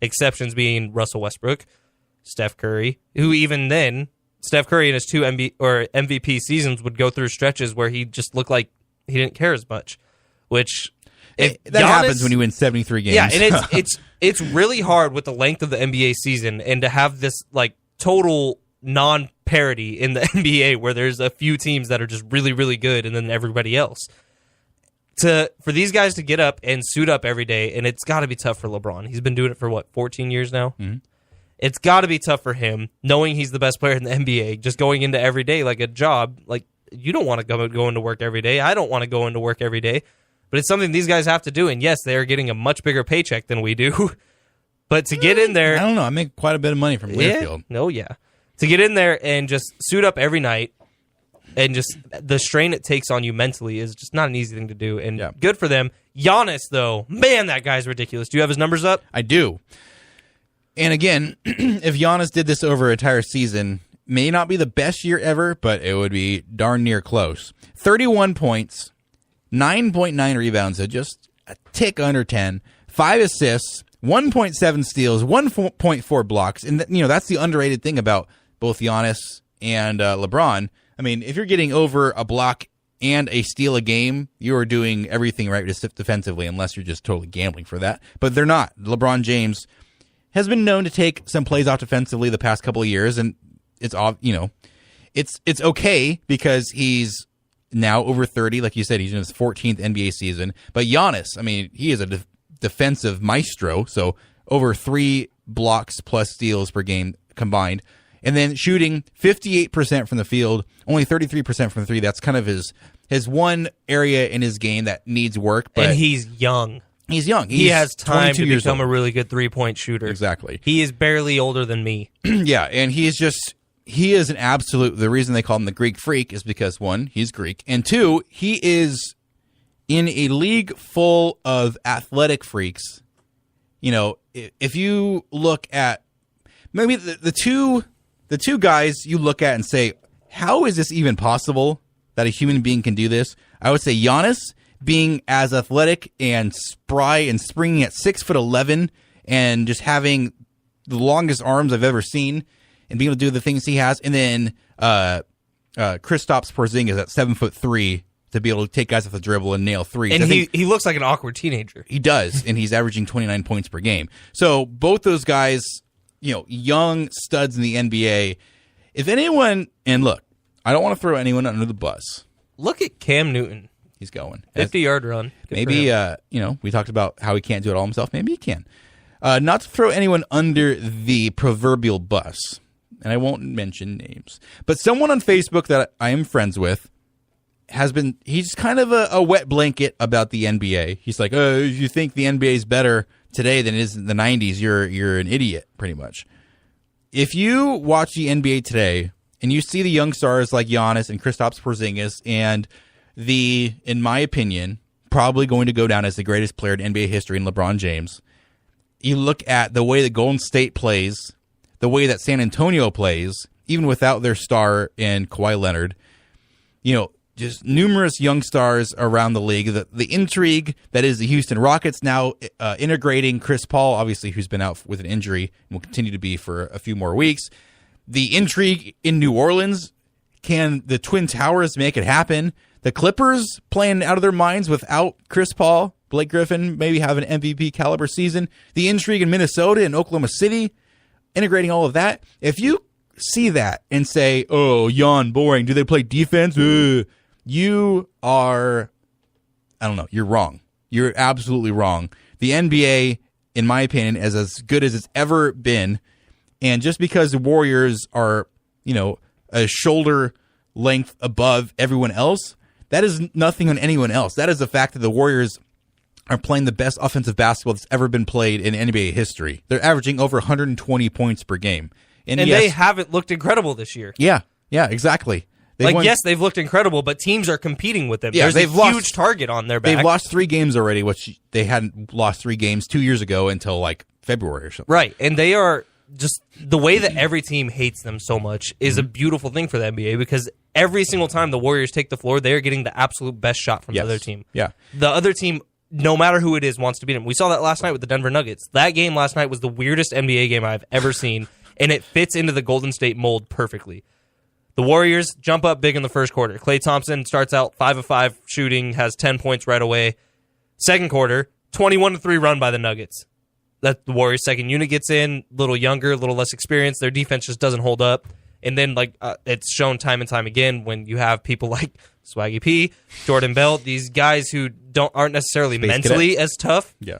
exceptions being Russell Westbrook, Steph Curry, who even then, Steph Curry in his two MVP seasons would go through stretches where he just looked like he didn't care as much, which... that happens when you win 73 games. Yeah, and it's really hard with the length of the NBA season and to have this like total non-parity in the NBA where there's a few teams that are just really, really good and then everybody else. For these guys to get up and suit up every day, and it's got to be tough for LeBron. He's been doing it for, 14 years now? Mm-hmm. It's got to be tough for him, knowing he's the best player in the NBA, just going into every day like a job. Like, you don't want to go into work every day. I don't want to go into work every day. But it's something these guys have to do, and yes, they are getting a much bigger paycheck than we do. But to get in there... I don't know. I make quite a bit of money from Learfield. To get in there and just suit up every night, and just the strain it takes on you mentally is just not an easy thing to do, and good for them. Giannis, though, man, that guy's ridiculous. Do you have his numbers up? I do. And again, if Giannis did this over an entire season, may not be the best year ever, but it would be darn near close. 31 points... 9.9 rebounds, so just a tick under 10. 5 assists, 1.7 steals, 1.4 blocks. And, that's the underrated thing about both Giannis and LeBron. I mean, if you're getting over a block and a steal a game, you are doing everything right defensively, unless you're just totally gambling for that. But they're not. LeBron James has been known to take some plays off defensively the past couple of years, and it's okay because he's now over 30, like you said, he's in his 14th NBA season. But Giannis, I mean, he is a defensive maestro, so over 3 blocks plus steals per game combined. And then shooting 58% from the field, only 33% from the three. That's kind of his one area in his game that needs work. But and he's young. He's young. He has time to become a really good three-point shooter. Exactly. He is barely older than me. Yeah, and he is an absolute... The reason they call him the Greek Freak is because, 1, he's Greek, and 2, he is in a league full of athletic freaks. If you look at... Maybe the two guys you look at and say, how is this even possible that a human being can do this? I would say Giannis being as athletic and spry and springing at 6'11" and just having the longest arms I've ever seen, and being able to do the things he has, and then Kristaps Porzingis at 7'3" to be able to take guys off the dribble and nail threes. And he looks like an awkward teenager. He does, and he's averaging 29 points per game. So both those guys, young studs in the NBA. If anyone, and look, I don't want to throw anyone under the bus. Look at Cam Newton. He's going 50-yard run. Good maybe we talked about how he can't do it all himself. Maybe he can. Not to throw anyone under the proverbial bus. And I won't mention names, but someone on Facebook that I am friends with he's kind of a wet blanket about the NBA. He's like, if you think the NBA is better today than it is in the 90s, you're an idiot, pretty much. If you watch the NBA today and you see the young stars like Giannis and Kristaps Porzingis and in my opinion, probably going to go down as the greatest player in NBA history in LeBron James, you look at the way that Golden State plays, the way that San Antonio plays, even without their star in Kawhi Leonard, just numerous young stars around the league. The intrigue that is the Houston Rockets now integrating Chris Paul, obviously, who's been out with an injury and will continue to be for a few more weeks. The intrigue in New Orleans, can the Twin Towers make it happen? The Clippers playing out of their minds without Chris Paul, Blake Griffin maybe have an MVP caliber season. The intrigue in Minnesota and Oklahoma City, integrating all of that. If you see that and say, oh, yawn, boring, do they play defense? You are, I don't know, you're wrong. You're absolutely wrong. The NBA, in my opinion, is as good as it's ever been. And just because the Warriors are, a shoulder length above everyone else, that is nothing on anyone else. That is the fact that the Warriors are playing the best offensive basketball that's ever been played in NBA history. They're averaging over 120 points per game. And they haven't looked incredible this year. Yeah, exactly. Yes, they've looked incredible, but teams are competing with them. Yeah, There's a huge target on their back. They've lost 3 games already, which they hadn't lost 3 games 2 years ago until February or something. Right, and they are just the way that every team hates them so much is a beautiful thing for the NBA because every single time the Warriors take the floor, they are getting the absolute best shot from the other team. Yeah. The other team no matter who it is, wants to beat them. We saw that last night with the Denver Nuggets. That game last night was the weirdest NBA game I've ever seen, and it fits into the Golden State mold perfectly. The Warriors jump up big in the first quarter. Klay Thompson starts out 5 of 5 shooting, has 10 points right away. Second quarter, 21-3 run by the Nuggets. That the Warriors' second unit gets in, a little younger, a little less experienced. Their defense just doesn't hold up. And then, it's shown time and time again when you have people like Swaggy P, Jordan Bell, these guys who aren't necessarily mentally as tough. Yeah,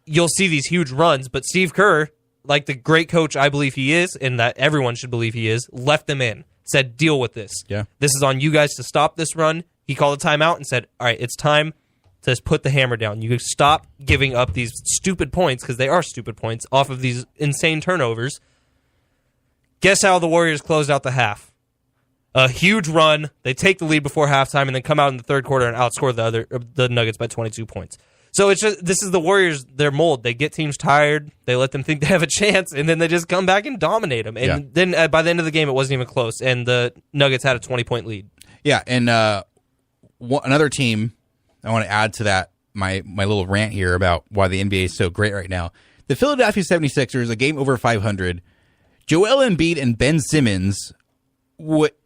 you'll see these huge runs. But Steve Kerr, like the great coach I believe he is, and that everyone should believe he is, left them in. Said, deal with this. Yeah. This is on you guys to stop this run. He called a timeout and said, all right, it's time to put the hammer down. You stop giving up these stupid points, because they are stupid points, off of these insane turnovers. Guess how the Warriors closed out the half? A huge run. They take the lead before halftime and then come out in the third quarter and outscore the Nuggets by 22 points. So it's just, this is the Warriors, their mold. They get teams tired, they let them think they have a chance, and then they just come back and dominate them. And then by the end of the game, it wasn't even close, and the Nuggets had a 20-point lead. Yeah, and another team I want to add to that, my little rant here about why the NBA is so great right now. The Philadelphia 76ers, a game over 500. Joel Embiid and Ben Simmons,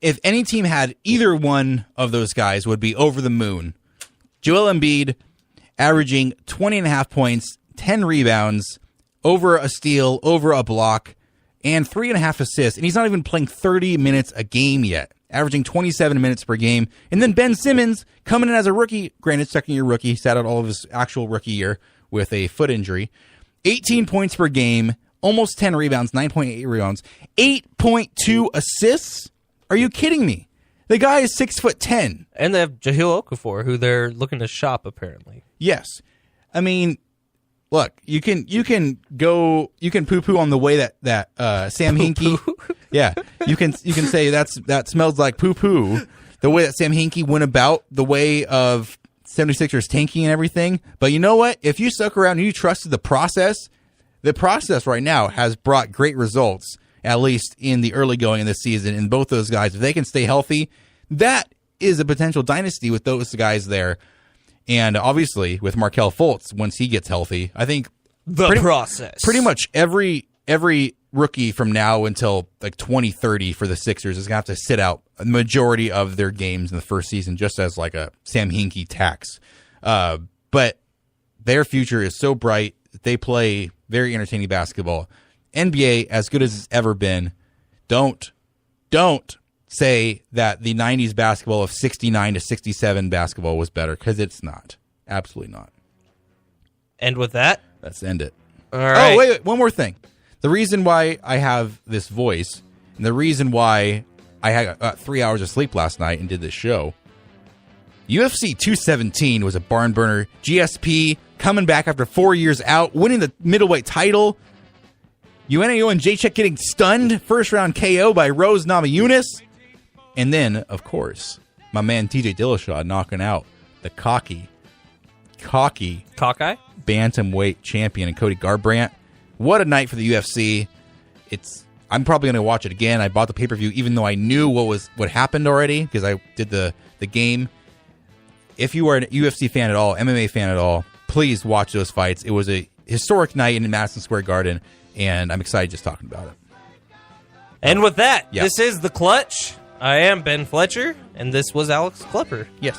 if any team had either one of those guys, would be over the moon. Joel Embiid averaging 20.5 points, 10 rebounds, over a steal, over a block, and 3.5 assists. And he's not even playing 30 minutes a game yet, averaging 27 minutes per game. And then Ben Simmons coming in as a rookie, granted second-year rookie, he sat out all of his actual rookie year with a foot injury. 18 points per game, almost 10 rebounds, 9.8 rebounds, 8.2 assists. Are you kidding me? The guy is 6'10". And they have Jahlil Okafor, who they're looking to shop apparently. Yes, I mean, look, you can poo-poo on the way that Sam Hinkie, yeah, you can say that smells like poo-poo. The way that Sam Hinkie went about the way of 76ers tanking and everything. But you know what? If you stuck around and you trusted the process right now has brought great results, at least in the early going of this season. And both those guys, if they can stay healthy, that is a potential dynasty with those guys there. And obviously with Markelle Fultz, once he gets healthy, I think pretty much every rookie from now until like 2030 for the Sixers is going to have to sit out a majority of their games in the first season, just as like a Sam Hinkie tax. But their future is so bright. They play very entertaining basketball. NBA, as good as it's ever been, don't say that the 90s basketball of 69 to 67 basketball was better, because it's not. Absolutely not. And with that, let's end it. All right. Oh, wait, one more thing. The reason why I have this voice, and the reason why I had 3 hours of sleep last night and did this show, UFC 217 was a barn burner. GSP coming back after 4 years out, winning the middleweight title. UNAO and Jacek getting stunned, first round KO by Rose Namajunas. And then, of course, my man TJ Dillashaw knocking out the cocky bantamweight champion and Cody Garbrandt. What a night for the UFC. I'm probably going to watch it again. I bought the pay-per-view even though I knew what happened already, because I did the game. If you are a UFC fan at all, MMA fan at all, please watch those fights. It was a historic night in Madison Square Garden, and I'm excited just talking about it. And with that, This is The Clutch. I am Ben Fletcher, and this was Alex Klepper. Yes.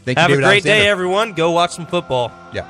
Thank you, Have David a great Alexander. day, everyone. Go watch some football. Yeah.